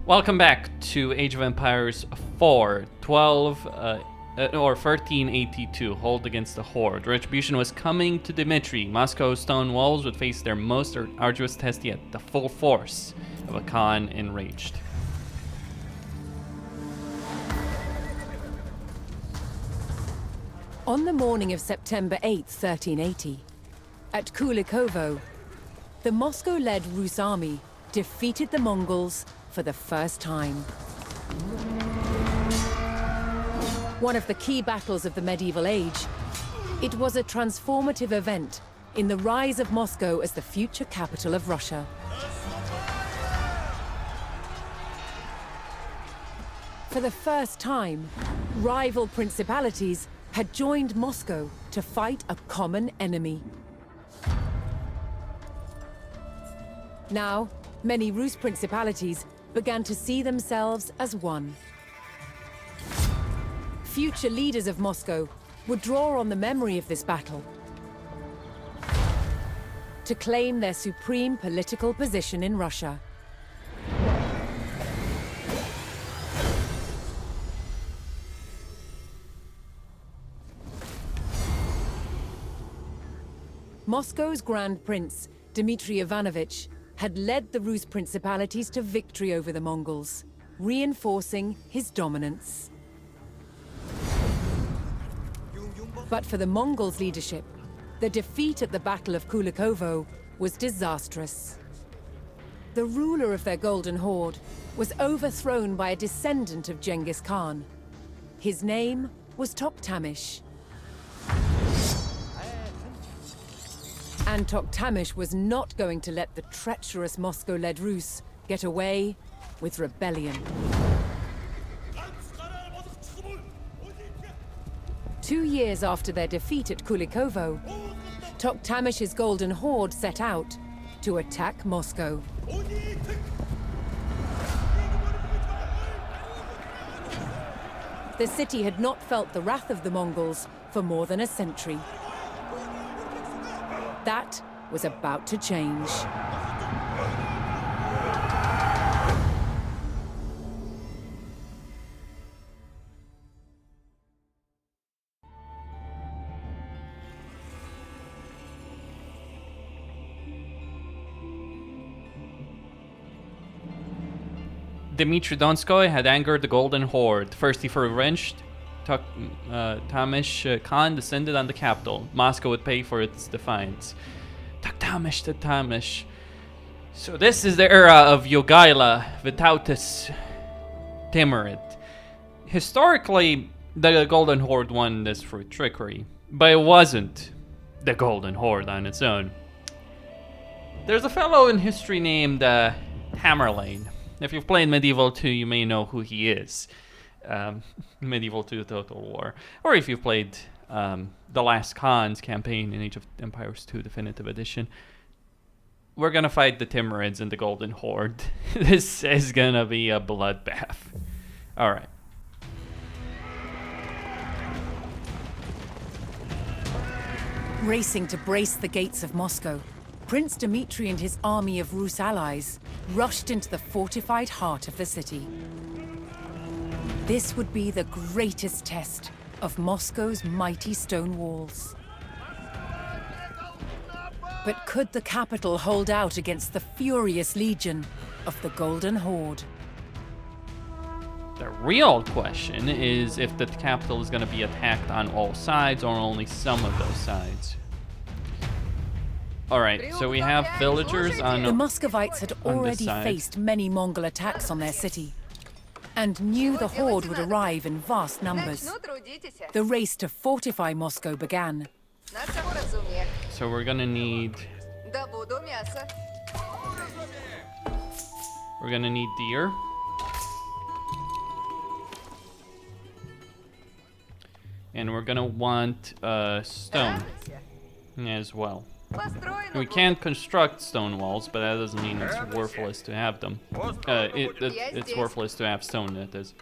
Welcome back to Age of Empires 4, 1382, Hold against the Horde. Retribution was coming to Dmitry. Moscow's stone walls would face their most arduous test yet, the full force of a Khan enraged. On the morning of September 8, 1380, at Kulikovo, the Moscow-led Rus army defeated the Mongols for the first time. One of the key battles of the medieval age, it was a transformative event in the rise of Moscow as the future capital of Russia. For the first time, rival principalities had joined Moscow to fight a common enemy. Now, many Rus principalities began to see themselves as one. Future leaders of Moscow would draw on the memory of this battle to claim their supreme political position in Russia. Moscow's Grand Prince, Dmitry Ivanovich, had led the Rus principalities to victory over the Mongols, reinforcing his dominance. But for the Mongols' leadership, the defeat at the Battle of Kulikovo was disastrous. The ruler of their Golden Horde was overthrown by a descendant of Genghis Khan. His name was Toktamish. And Toktamish was not going to let the treacherous Moscow-led Rus get away with rebellion. 2 years after their defeat at Kulikovo, Toktamish's Golden Horde set out to attack Moscow. The city had not felt the wrath of the Mongols for more than a century. That was about to change. Dmitry Donskoy had angered the Golden Horde. Thirsty for revenge, Toktamish Khan descended on the capital. Moscow would pay for its defiance. Toktamish. So this is the era of Jogaila, Vytautas, Timurid. Historically, the Golden Horde won this through trickery, but it wasn't the Golden Horde on its own. There's a fellow in history named Tamerlane. If you've played Medieval 2, you may know who he is. Medieval 2 Total War. Or if you've played the Last Khan's campaign in Age of Empires 2 Definitive Edition. We're gonna fight the Timurids and the Golden Horde. This is gonna be a bloodbath. Alright. Racing to brace the gates of Moscow, Prince Dmitry and his army of Rus allies rushed into the fortified heart of the city. This would be the greatest test of Moscow's mighty stone walls. But could the capital hold out against the furious legion of the Golden Horde? The real question is if the capital is going to be attacked on all sides or only some of those sides. Alright, so we have villagers on the Muscovites had already faced many Mongol attacks on their city, and knew the Horde would arrive in vast numbers. The race to fortify Moscow began. So we're gonna need... We're gonna need deer. And we're gonna want stone as well. We can't construct stone walls, but that doesn't mean it's worthless to have them. It's worthless to have stone, that is.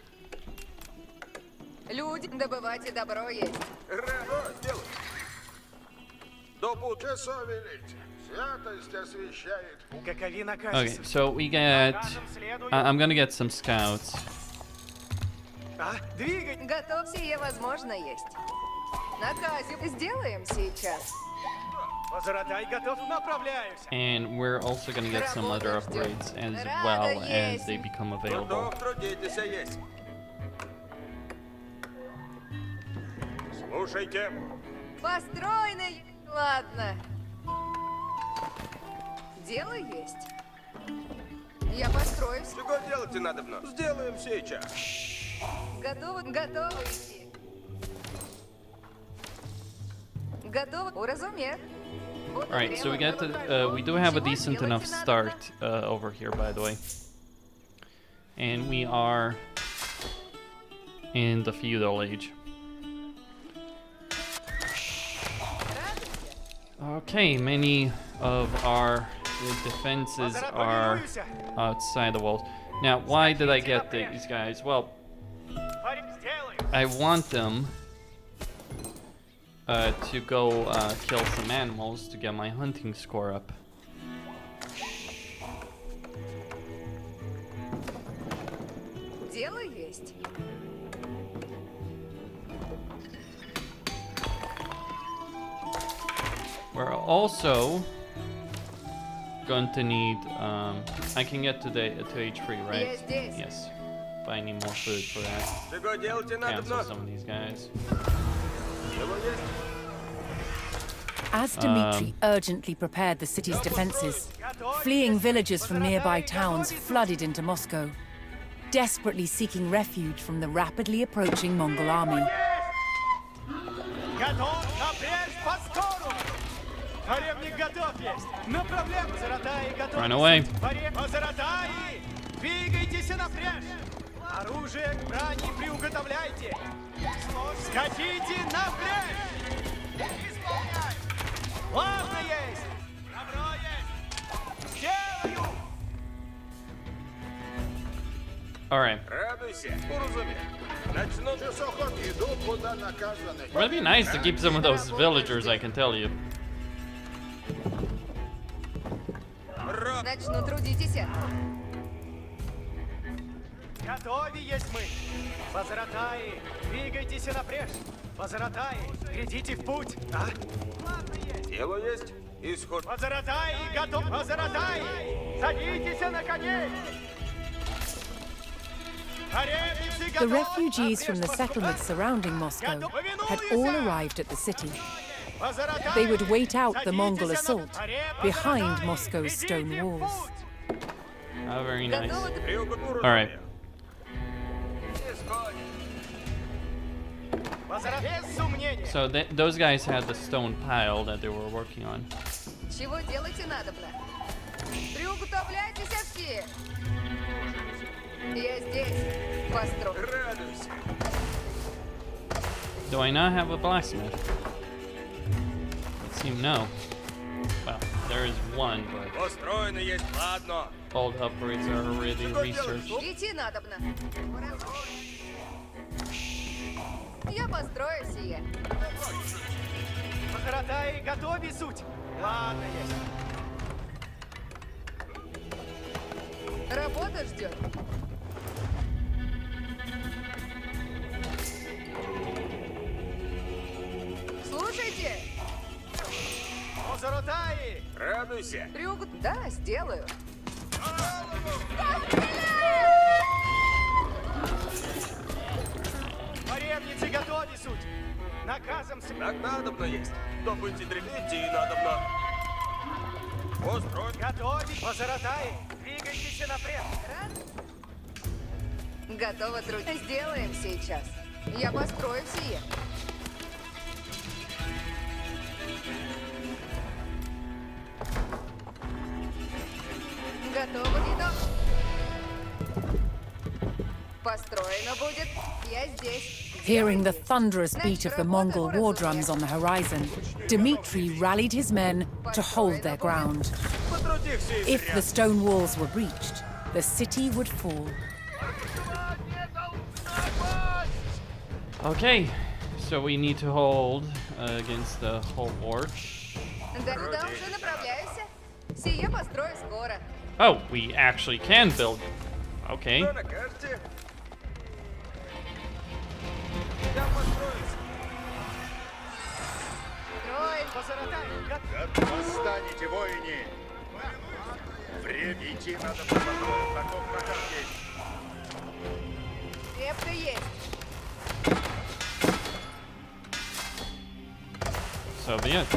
Okay, so we get. I'm gonna get some scouts. Готов, сие возможно есть. Наказе сделаем сейчас. And we're also gonna get some other upgrades as well as they become available. Построенный. Ладно. Дело есть. Я построю. Чего делать надо? Сделаем сейчас. Готовы идти. Готовы. Уразумев. Alright, so we get we do have a decent enough start over here, by the way. And we are in the feudal age. Okay, many of our defenses are outside the walls. Now, why did I get these guys? Well, I want them to go kill some animals to get my hunting score up. Дело есть. We're also going to need. I can get to H3, right? Yes. But I need more food for that. Cancel some of these guys. As Dmitri urgently prepared the city's defenses, fleeing villagers from nearby towns flooded into Moscow, desperately seeking refuge from the rapidly approaching Mongol army. Run away. Оружие к брани приуготовляйте! Скачите напрячь! Исполняй! Ладно есть! Добро есть! Делаю! Alright. It would be nice to keep some of those villagers, I can tell you. Начну, трудитесь. Готовы есть мы! Позаратаи, двигайтесь напрячь! Позаратаи, глядите в путь! А? Ладно есть! Дело есть. Исход. Позаратаи, готов! Позаратаи! Садитесь на коней! The refugees from the settlements surrounding Moscow had all arrived at the city. They would wait out the Mongol assault behind Moscow's stone walls. Oh, very nice. Alright. So those guys had the stone pile that they were working on. Чего делать надобно? Приуготовляйтесь все. Я здесь. Построю. Do I not have a blacksmith? It seems no. Well, there is one, but all the upgrades are already researched. Идти надобно. Я построю сие. Позаратаи, готови суть! Ладно есть! Работа ждет. Слушайте. Позаратаи! Радуйся. Да, сделаю. Поребницы готови суть! Наказом Так надобно есть. Добыть и древить и надобно. Построить. Готови! Позаратаи! Двигайтесь напрямик! Готово трудно. Сделаем сейчас. Я построю сие. Готово, Дидо. Построено будет. Я здесь. Hearing the thunderous beat of the Mongol war drums on the horizon, Dmitri rallied his men to hold their ground. If the stone walls were breached, the city would fall. Okay, so we need to hold against the whole war. Да, куда уже направляюсь? Сие построю скоро. Oh, we actually can build. Okay. Что накажете? Я построюсь. Строй. Вазаратай, Восстанете, воине! Время идти надо по контролю, таков наказ есть. Крепко есть. So be it.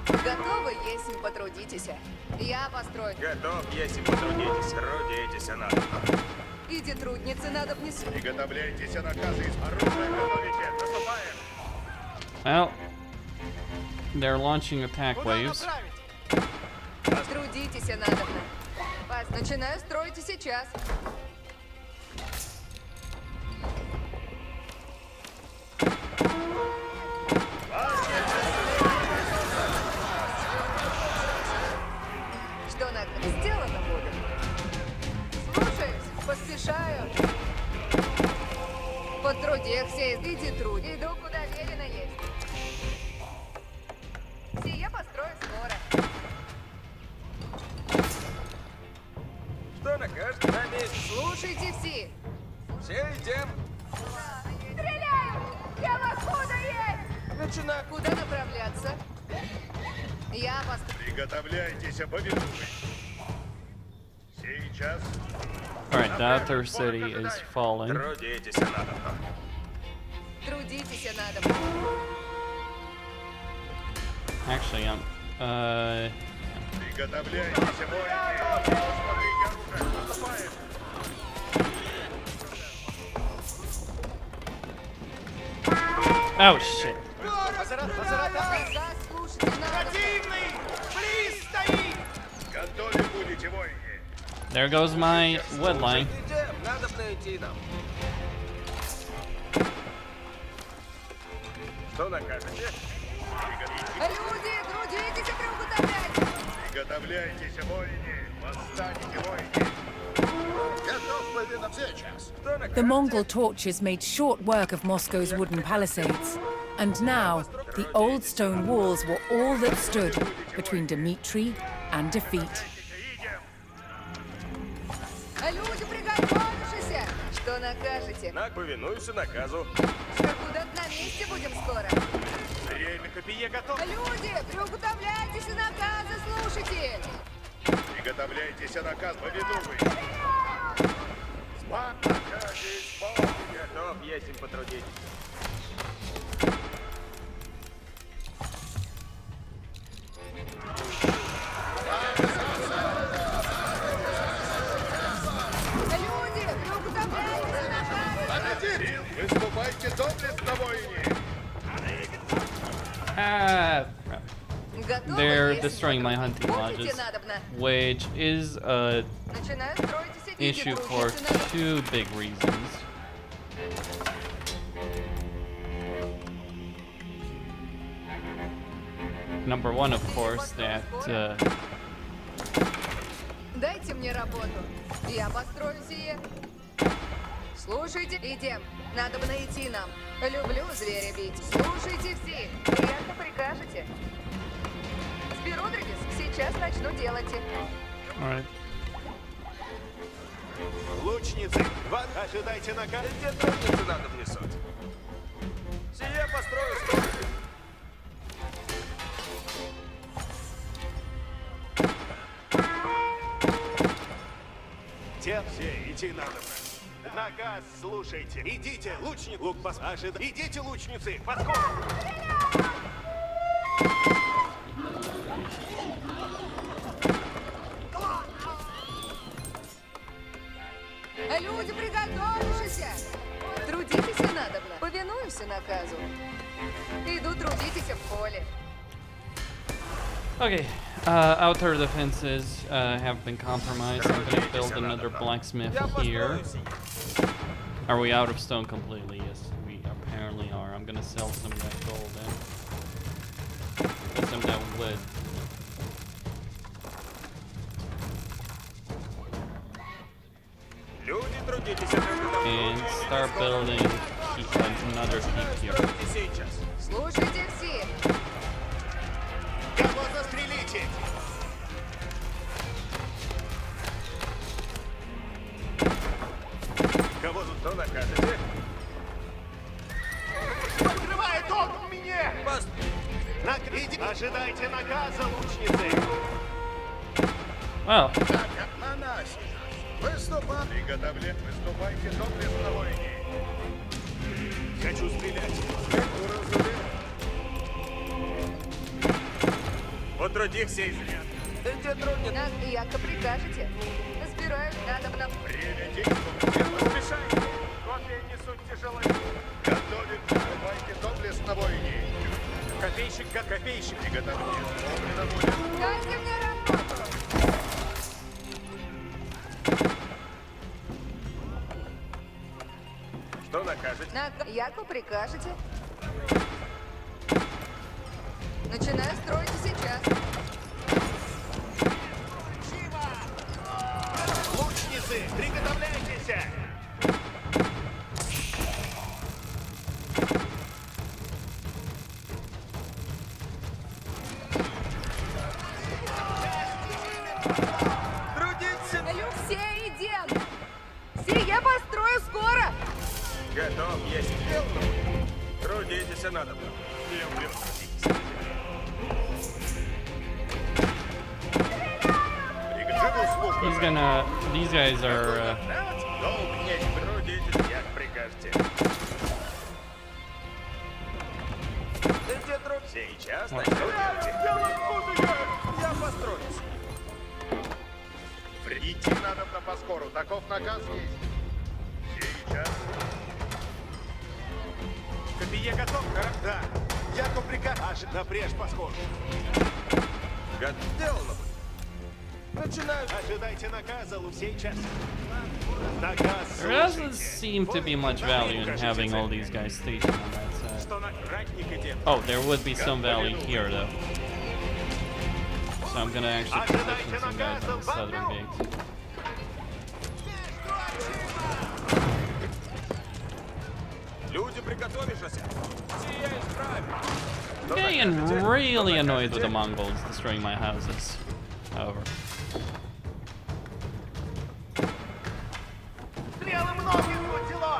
Готовы, если потрудитесь. Я построю. Готов, если потрудитесь. Трудитесь, надо. Иди трудницы надо внесу. Приготовляйтесь, наказы из оружия готовите. Наступаем! Well, they're launching attack куда waves. направить? Трудитесь надо. Начинаю строить и сейчас. Что надо? Сделано будет. Слушаюсь, поспешаю. По труде все, иди труд. Иду, куда велено есть. Сие построю скоро. Что накажете? На месте. Слушайте все. Все идем. Стреляю! Я откуда есть? Начинаю. Куда направляться? Я построю. Приготовляйтесь, повинуй. Сейчас. Alright, the outer city is falling. Трудитесь, надо. Трудитесь надо. Actually, Приготовляйтесь, воине! Смотрите оружие, наступаем! oh shit. Вазаратай, Приказ слушайте надо. противный! Близ стоит! Готовы будете, воине! There goes my wood line. Идем, надо найти нам. Что накажете? Люди, трудитесь, приготовляйтесь. Приготовляйтесь, воине! Восстанете, воине! Готов повинным сейчас! Что накажете? The Mongol torches made short work of Moscow's wooden palisades, and now the old stone walls were all that stood between Dmitri and defeat. Люди, приготовившись. Что накажете? Повинуйся наказу. Куда-то на месте будем скоро. Время Копье готово! Люди, приготовляйтесь и наказы слушайте. Приготовляйтесь, наказ повинуй! Наказы исполните! Готов, если потрудитесь. Люди, приготовляйтесь и наказы. Выступайте доблестно, воине! Ah, crap. Готовы, They're если destroying my hunting Будете lodges, надобно. which is a Начинаю строить и issue for two big reasons. Number one, of course, that Дайте мне работу. Я построю сие. Слушайте, идем. Надо бы найти нам. Люблю зверя бить. Слушайте все. Приятно прикажете. Сберу древес. Сейчас начну делать. Alright. Лучницы, ожидайте наказ. Где трудницы надо внесут? Сие построю скоро. Все, идти надо. Наказ слушайте. Идите, лучницы. Лук идите, лучницы. Подход. Люди, приготовившись. Трудитесь надобно. Повинуемся наказу. Иду трудитесь в поле. Okay, outer defenses have been compromised. I'm gonna build another blacksmith Я here. построюсь. Are we out of stone completely? Yes, we apparently are. I'm gonna sell some of that gold then. And some of that wood. Люди, трудитесь. And start building another keep here. Стройте сейчас. Слушайте все. Кого застрелите? навозу, что накажете? Открывает огонь мне! Ожидайте наказа, лучницы! Well, Так, монахи. Выступайте доблестно, воины. Хочу стрелять. Вот других сей зря. Где трудно? Яко прикажете. Разбираю, надо нам. Время действовать. Не поспешайте. Кофе несут тяжелые. Готовит, выступайте доблестно, воины. Копейщик как копейщик. Приготовьтесь, вовремя будет. Дайте мне работу! Что накажете? Яко прикажете. Начинаю строить сейчас. Лучницы, приготовляйтесь! Трудиться! Все идем! Сие построю скоро! Готов, есть сделано. Трудитесь, надо. Люблю трудитесь. Приготовил службу. these guys are, Долг есть, трудитесь, как прикажете. Сейчас начнете. Я построюсь. Идти надо на поскору, таков наказ есть. Сейчас. Копие готов? Да. Яко приказ. Напрежь поскору. Сделано. Начинаю. Ожидайте наказа, сейчас. Наказ there doesn't слушайте. seem to be much value in having all these guys stationed on that side. Что на ратник идет. Oh, there would be some value here though. So I'm gonna actually position some guys on the southern gate. Люди, приготовишься. Сия исправим. Getting really annoyed with the Mongols destroying my houses. However. Стрелы многих утело!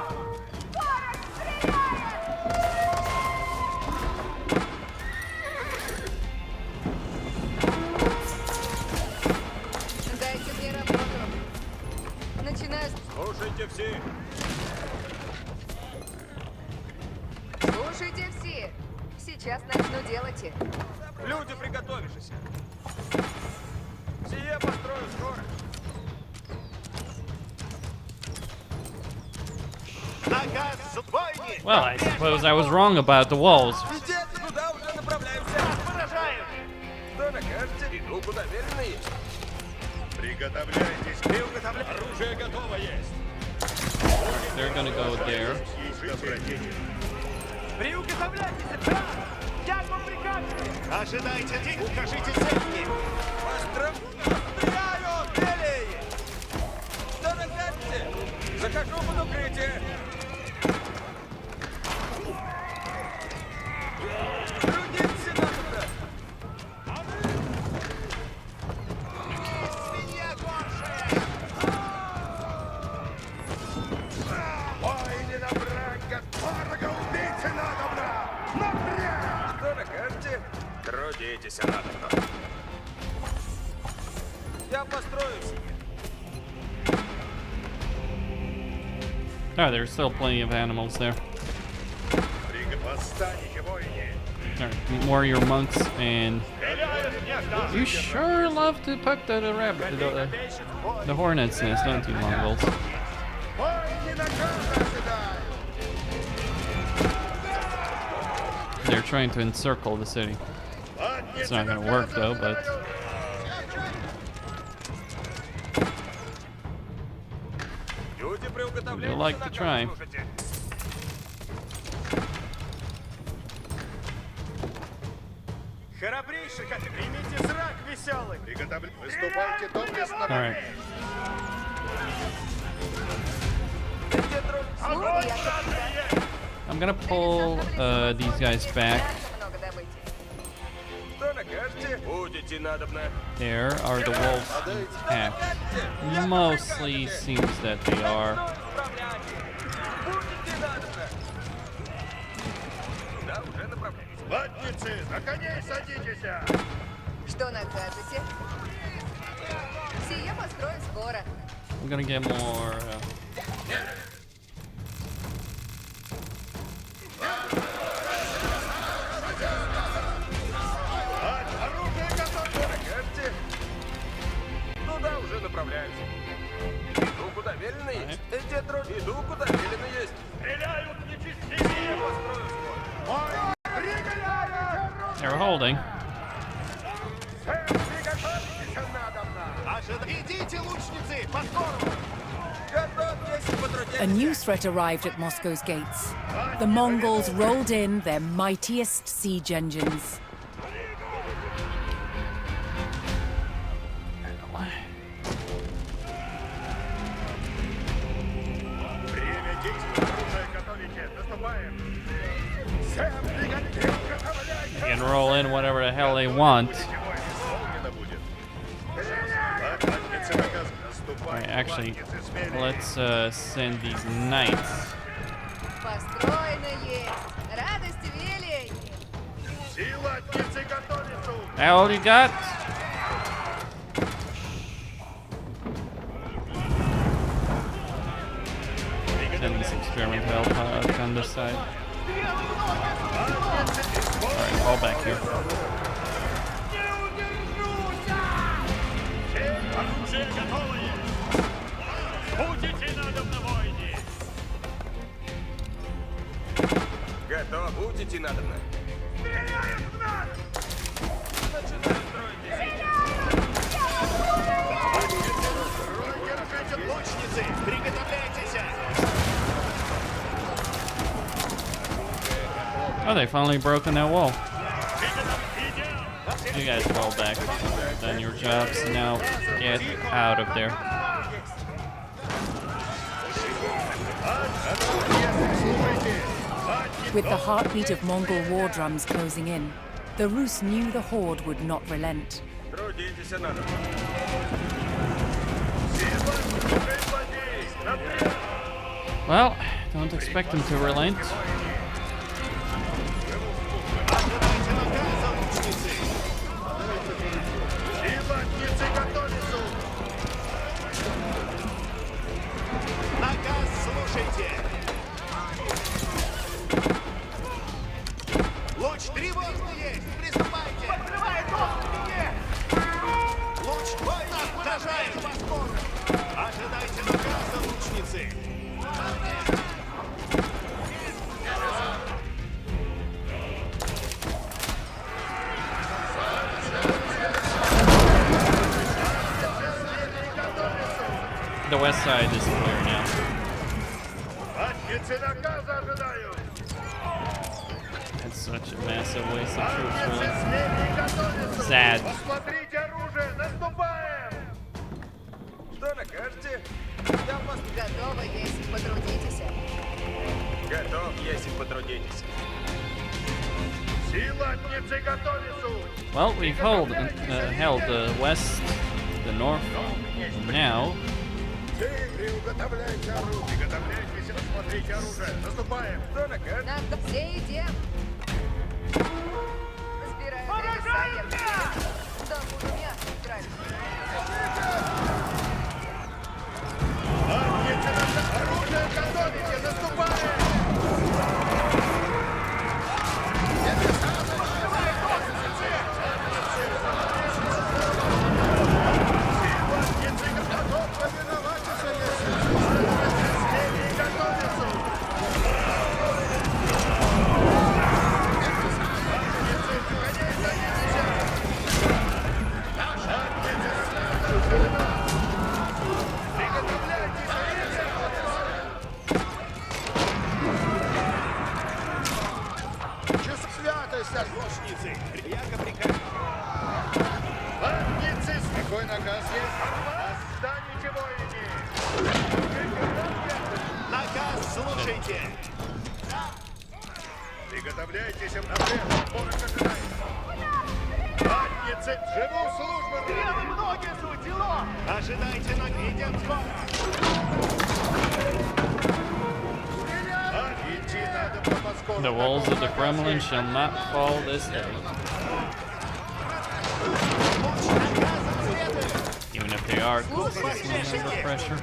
Дайте мне работу. Начинаю. Слушайте все. Слушайте все. Сейчас начну делать. Люди, приготовишься. Сие построю скоро. Наказ войне! Well, I suppose I was wrong about the walls. Идите, туда уже направляемся. Выражаю! Что накажете? Иду, куда велено есть. Приготовляйтесь. Оружие готово есть. They're gonna go there. Приуготовляйтесь! Да! Яко прикажете! Ожидайте, укажите цель! Стреляю! Белей! Что накажете? Захожу под укрытие. Трудиться надо. Свинья горшая! Ой, не набрать, как дорого убийцы надо. Напряг! Что накажете? Трудитесь, надо. Я построю себе. Oh, there's still plenty of animals there. Восстанете, воине. Alright, warrior monks and you sure love to poke the rabbit, the hornet's nest, don't you, Mongols? Воине наказа ожидаю. They're trying to encircle the city. It's not gonna work though, but Люди, приуготовляйтесь. they like to try. Храбрейший, примите зрак веселый! Выступайте доблестно. Alright. I'm gonna pull these guys back. Много добыть. Что накажете? Будете надобно. There are the wolves packed. Mostly seems that they are. Будете надобно. Да, уже направляюсь. Латницы, на коней садитесь! Что накажете? Сие построю скоро. I'm gonna get more. Оружие готово! Кажете? Туда уже направляюсь. Иду, куда велено есть. Дед иду, куда велено есть. Стреляют нечестивые! Я построю скоро. They're holding. Приготовьтесь надобно! Идите, лучницы, по сторону! Готов, если A потрудитесь. new threat arrived at Moscow's gates. The Mongols rolled in their mightiest siege engines. Время действия! Оружие готовите! Наступаем! Всем приготовьтесь! They can roll in whatever the hell they want. Исполнено будет! Латницы наказ! Alright, Наступаем! actually, Латницы смели! let's send these knights. Построено есть. Радости велей. Все латницы готовятся! That all you got? Send this experiment help on this side. Alright, fall back here. Оружие готовое! Будете надобно, войне! Готов, будете надобно. Стреляют в нас! Начинаю строить здесь. Лучницы, приготовляйтесь! Oh, they finally broken that wall. You guys fall back. Done your jobs. Now get out of there. With the heartbeat of Mongol war drums closing in, the Rus knew the Horde would not relent. Трудитесь надобно. Well, don't expect them to relent. Ожидайте наказа, лучницы! Все латницы готовятся! Наказ слушайте! Луч тревожный есть! Приступайте! Открывает луч твой! Дождайте вас скоро! Ожидайте наказа, лучницы! The west side is clear now. Латницы наказа ожидают! That's such a massive waste of troops, Латницы really. смели и готовятся! Sad. Посмотрите оружие! Наступаем! Что накажете? Я вас Готово есть. Потрудитесь. готов, если потрудитесь. Все латницы готовятся! Well, we've held the west, the north. Now, Приготовляйте оружие! Приготовляйтесь и посмотрите оружие! Наступаем! Что накажете? Надо все идем. Разбираем соперника. Да буду мясо играть. Латницы оружие готовите! Наступаем! Латницы готов повиноваться! Латницы смели и готовятся! Латницы, коней садитесь! Святость от лучницы! Яко приказ! Латницы, какой наказ есть? Восстанете, воины! Наказ слушайте! Приготовляйтесь, обновлен! Помощь ожидает! Латницы, живу службу! Белые ноги сутило! Ожидайте, идем скоро! The walls of the Kremlin shall not fall this day. Even if they are under pressure.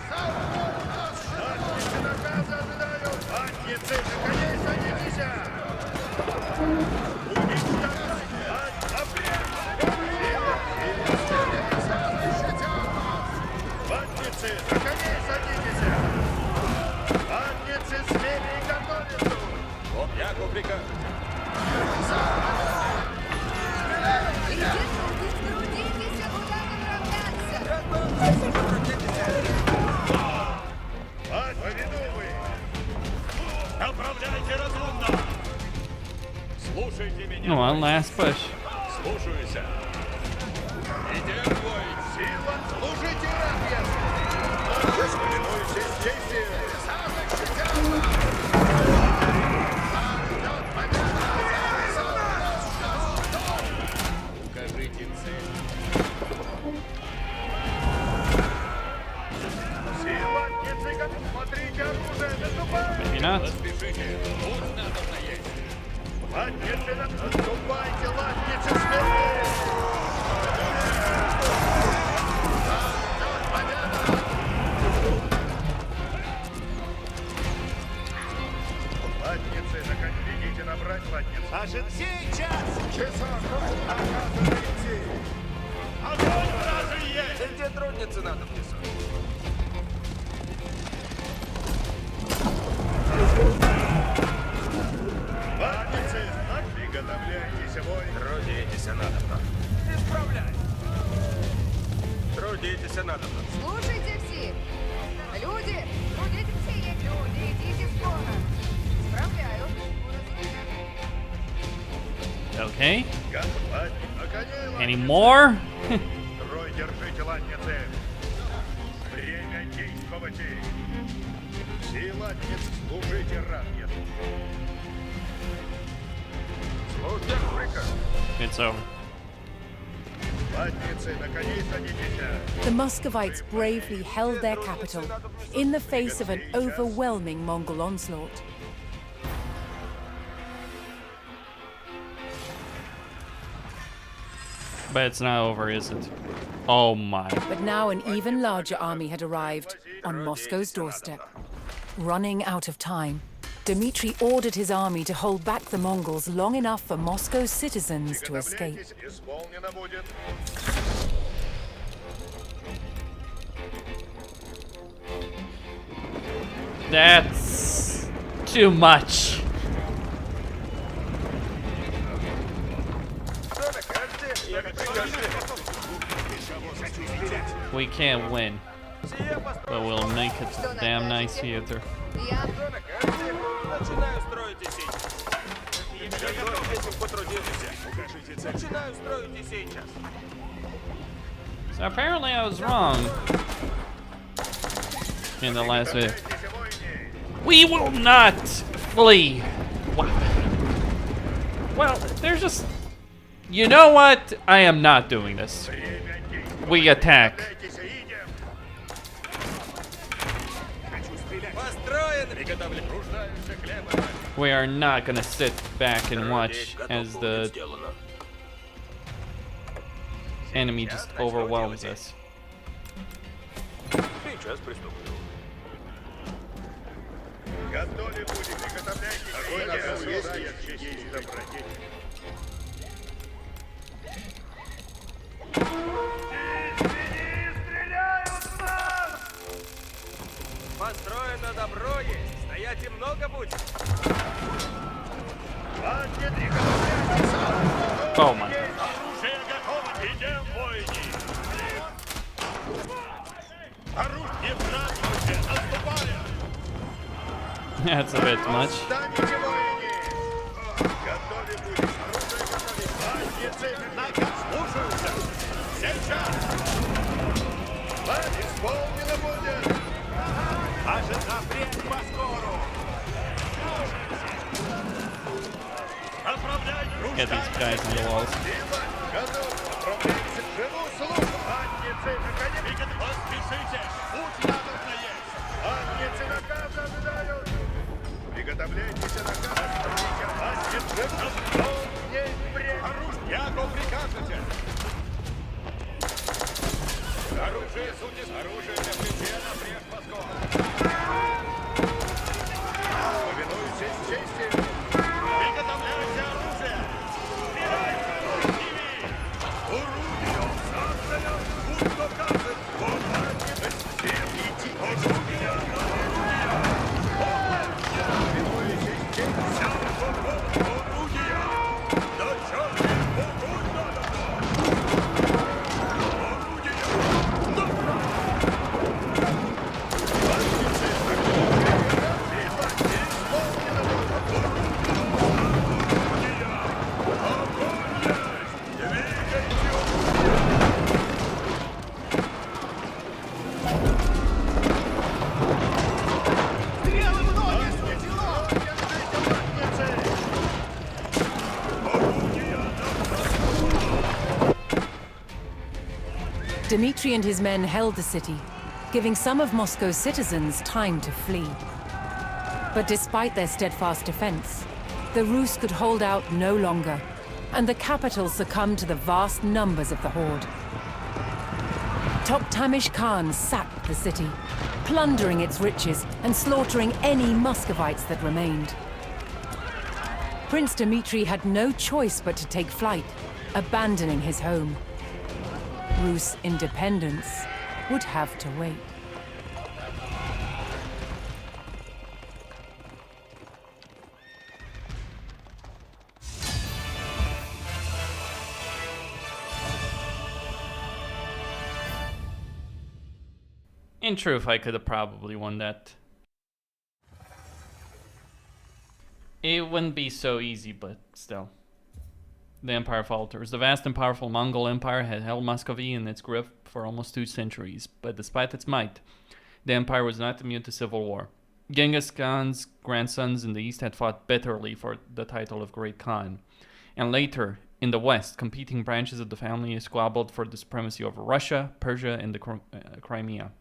One last push. Слушайся. Идем в бой. Сила, служите рабьям. Повинуйся действию. Укажите цель. Сила, не цыган, смотрите оружие, наступайте. Maybe not. Поспешите. Путь надо наесть. Латницы, наступайте, латницы, смелее! Латницы, идите набрать латниц. Аж сейчас! Часов, оказывайте! Огонь даже есть! Где трудницы надо внесу? Латницы, приготовляйтесь, бой! Трудитесь, надобно. Исправляй. Трудитесь, надобно. Слушайте все! Люди! Трудитесь все! Люди, идите скоро! Справляю. Okay. Наконец, Any more? Трой, держите латницы! Время действовать! Все латницы, служите рабьям! Слушайте приказ. It's over. Латницы, наконец, садитесь! The Muscovites bravely held their capital in the face of an overwhelming Mongol onslaught. But it's not over, is it? Oh my. But now an even larger army had arrived on Moscow's doorstep. Running out of time, Dmitry ordered his army to hold back the Mongols long enough for Moscow's citizens to escape. Исполнено будет! That's too much. We can't win, but we'll make it damn nice theater. Я... Начинаю строить и сейчас. Этим потрудитесь. Начинаю строить и сейчас. So apparently I was wrong in the last video. We will not flee. Well, there's just... You know what? I am not doing this. We attack. We are not gonna sit back and watch as the enemy just overwhelms us. Сейчас приступлю. Готовы будем, приготовляйтесь! Огонь есть забрать. Построено добро есть. Стоять и много будет. Oh my. Оружие готово! Идем, воины! Оружие здравствуйте! Отступаем! That's a bit much. Встаньте, воины! Готовы будем! Оружие готовы! Латницы! Наказ слушаются! Сейчас! Ладно, исполнено будет! Аж запрет по скору! Get these guys on the walls. Готов! Отправляйте в живую службу! Латницы, наконец! Поспешите! Путь надо есть! Латницы наказ ожидают! Приготовляйтесь, наказ! Яко прикажете. Оружие, судьи, оружие для плеча на прежь мозгов. Повинуюсь честь чести. Приготовляйте оружие. Стреляйте, ними. Орудие, создано, будто кажет. Вот они, всем идти. Орудие, орудие. Повинуюсь честь чести. Орудие. Да черт, огонь надо. Dmitri and his men held the city, giving some of Moscow's citizens time to flee. But despite their steadfast defense, the Rus could hold out no longer, and the capital succumbed to the vast numbers of the Horde. Toktamish Khan sacked the city, plundering its riches and slaughtering any Muscovites that remained. Prince Dmitri had no choice but to take flight, abandoning his home. Rus' independence would have to wait. In truth, I could have probably won that. It wouldn't be so easy, but still. The Empire falters. The vast and powerful Mongol Empire had held Muscovite in its grip for almost 2 centuries, but despite its might, the Empire was not immune to civil war. Genghis Khan's grandsons in the east had fought bitterly for the title of Great Khan, and later, in the west, competing branches of the family squabbled for the supremacy over Russia, Persia, and the Crimea.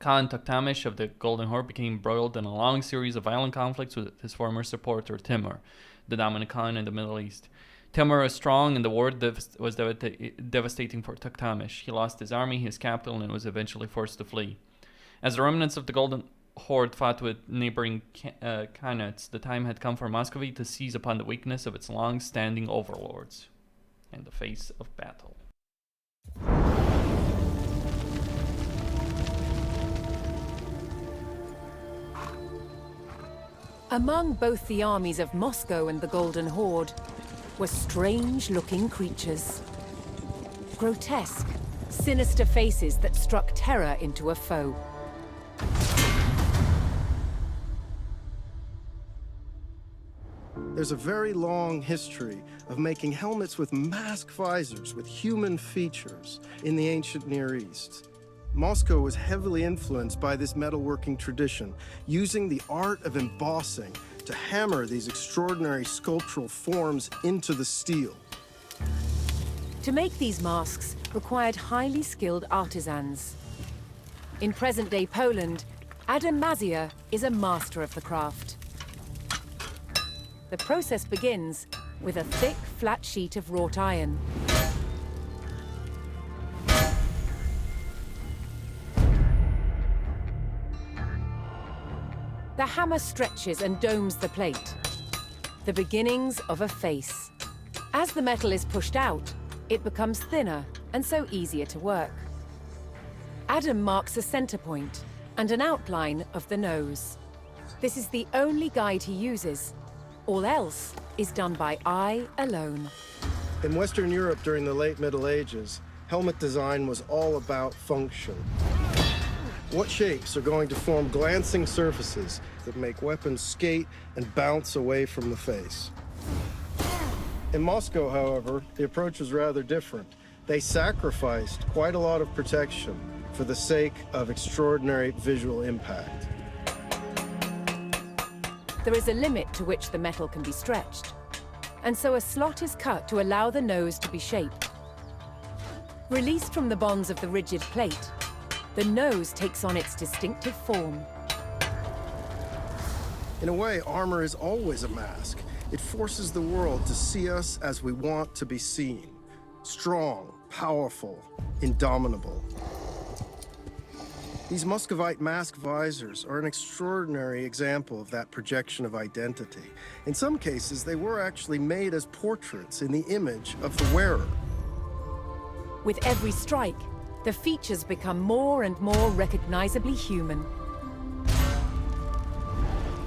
Khan Toktamish of the Golden Horde became embroiled in a long series of violent conflicts with his former supporter Timur, the dominant Khan in the Middle East. Timur was strong, and the war was devastating for Toktamish. He lost his army, his capital, and was eventually forced to flee. As the remnants of the Golden Horde fought with neighboring Khanates, the time had come for Muscovite to seize upon the weakness of its long-standing overlords in the face of battle. Among both the armies of Moscow and the Golden Horde were strange-looking creatures. Grotesque, sinister faces that struck terror into a foe. There's a very long history of making helmets with mask visors with human features in the ancient Near East. Moscow was heavily influenced by this metalworking tradition, using the art of embossing to hammer these extraordinary sculptural forms into the steel. To make these masks required highly skilled artisans. In present-day Poland, Adam Mazia is a master of the craft. The process begins with a thick, flat sheet of wrought iron. The hammer stretches and domes the plate, the beginnings of a face. As the metal is pushed out, it becomes thinner and so easier to work. Adam marks a center point and an outline of the nose. This is the only guide he uses. All else is done by eye alone. In Western Europe during the late Middle Ages, helmet design was all about function. What shapes are going to form glancing surfaces that make weapons skate and bounce away from the face? In Moscow, however, the approach was rather different. They sacrificed quite a lot of protection for the sake of extraordinary visual impact. There is a limit to which the metal can be stretched, and so a slot is cut to allow the nose to be shaped. Released from the bonds of the rigid plate, the nose takes on its distinctive form. In a way, armor is always a mask. It forces the world to see us as we want to be seen. Strong, powerful, indomitable. These Muscovite mask visors are an extraordinary example of that projection of identity. In some cases, they were actually made as portraits in the image of the wearer. With every strike, the features become more and more recognizably human.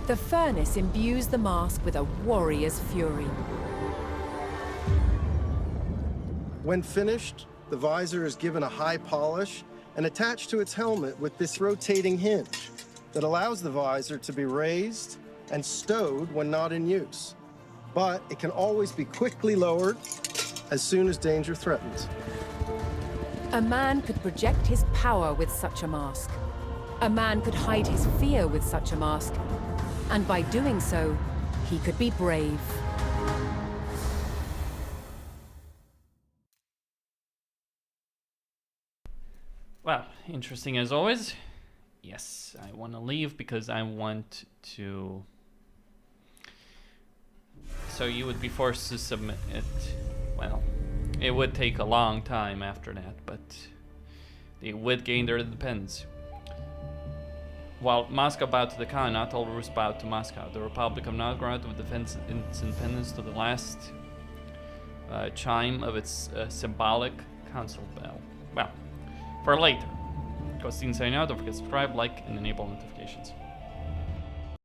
The furnace imbues the mask with a warrior's fury. When finished, the visor is given a high polish and attached to its helmet with this rotating hinge that allows the visor to be raised and stowed when not in use. But it can always be quickly lowered as soon as danger threatens. A man could project his power with such a mask. A man could hide his fear with such a mask. And by doing so, he could be brave. Well, interesting as always. Yes, I want to leave because I want to... So you would be forced to submit it. Well, it would take a long time after that, but they would gain their independence. While Moscow bowed to the Khan, not all Rus bowed to Moscow. The Republic of Novgorod would defend its independence to the last chime of its symbolic council bell. Well, for later. Go see and sign out. Don't forget to subscribe, like, and enable notifications.